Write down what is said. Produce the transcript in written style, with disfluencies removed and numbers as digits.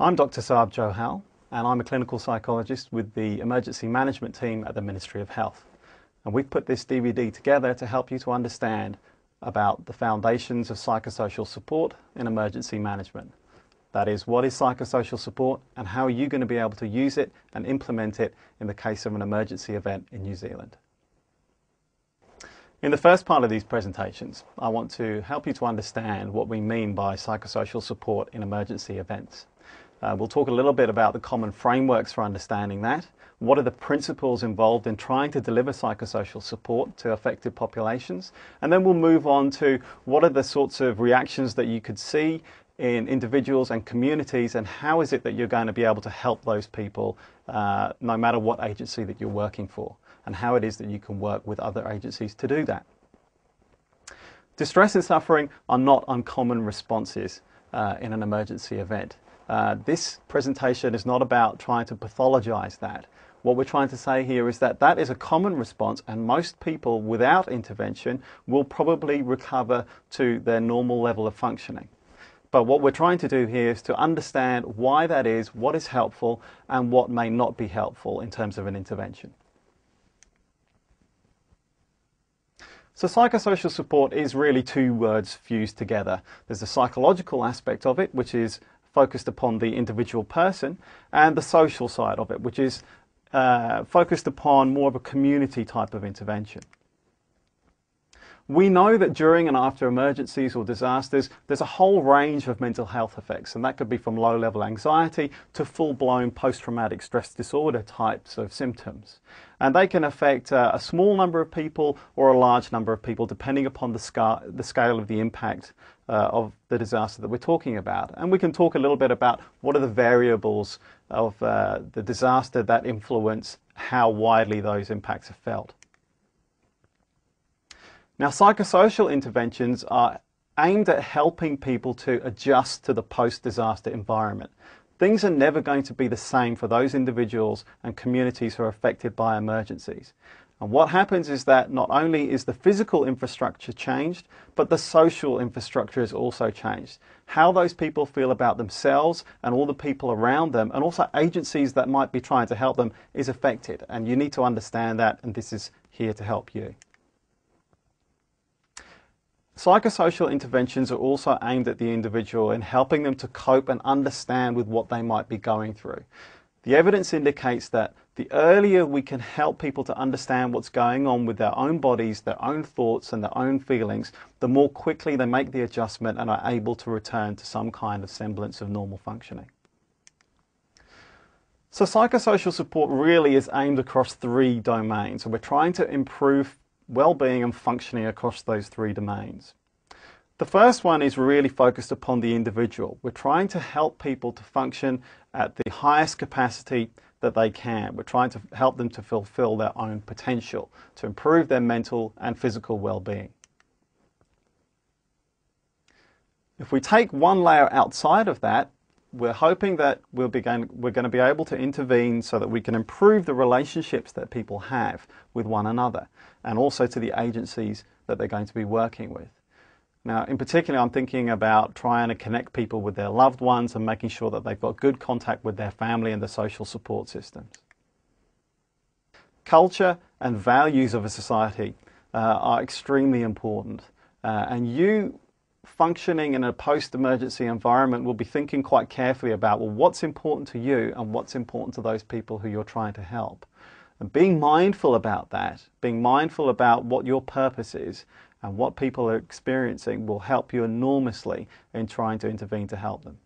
I'm Dr. Saab Johal, and I'm a clinical psychologist with the emergency management team at the Ministry of Health. And we've put this DVD together to help you to understand about the foundations of psychosocial support in emergency management. That is, what is psychosocial support and how are you going to be able to use it and implement it in the case of an emergency event in New Zealand. In the first part of these presentations, I want to help you to understand what we mean by psychosocial support in emergency events. We'll talk a little bit about the common frameworks for understanding that. What are the principles involved in trying to deliver psychosocial support to affected populations? And then we'll move on to what are the sorts of reactions that you could see in individuals and communities, and how is it that you're going to be able to help those people no matter what agency that you're working for, and how it is that you can work with other agencies to do that. Distress and suffering are not uncommon responses in an emergency event. This presentation is not about trying to pathologize that. What we're trying to say here is that that is a common response, and most people without intervention will probably recover to their normal level of functioning. But what we're trying to do here is to understand why that is, what is helpful, and what may not be helpful in terms of an intervention. So psychosocial support is really two words fused together. There's the psychological aspect of it, which is focused upon the individual person, and the social side of it, which is focused upon more of a community type of intervention. We know that during and after emergencies or disasters, there's a whole range of mental health effects, and that could be from low-level anxiety to full-blown post-traumatic stress disorder types of symptoms. And they can affect a small number of people or a large number of people, depending upon the scale of the impact of the disaster that we're talking about. And we can talk a little bit about what are the variables of the disaster that influence how widely those impacts are felt. Now, psychosocial interventions are aimed at helping people to adjust to the post-disaster environment. Things are never going to be the same for those individuals and communities who are affected by emergencies. And what happens is that not only is the physical infrastructure changed, but the social infrastructure is also changed. How those people feel about themselves and all the people around them, and also agencies that might be trying to help them, is affected. And you need to understand that, and this is here to help you. Psychosocial interventions are also aimed at the individual in helping them to cope and understand with what they might be going through. The evidence indicates that the earlier we can help people to understand what's going on with their own bodies, their own thoughts and their own feelings, the more quickly they make the adjustment and are able to return to some kind of semblance of normal functioning. So psychosocial support really is aimed across three domains, and we're trying to improve well-being and functioning across those three domains. The first one is really focused upon the individual. We're trying to help people to function at the highest capacity that they can. We're trying to help them to fulfill their own potential, to improve their mental and physical well-being. If we take one layer outside of that, we're hoping that we're going to be able to intervene so that we can improve the relationships that people have with one another, and also to the agencies that they're going to be working with. Now, in particular, I'm thinking about trying to connect people with their loved ones and making sure that they've got good contact with their family and the social support systems. Culture and values of a society are extremely important, and you functioning in a post-emergency environment will be thinking quite carefully about, well, what's important to you and what's important to those people who you're trying to help. And being mindful about that, being mindful about what your purpose is and what people are experiencing will help you enormously in trying to intervene to help them.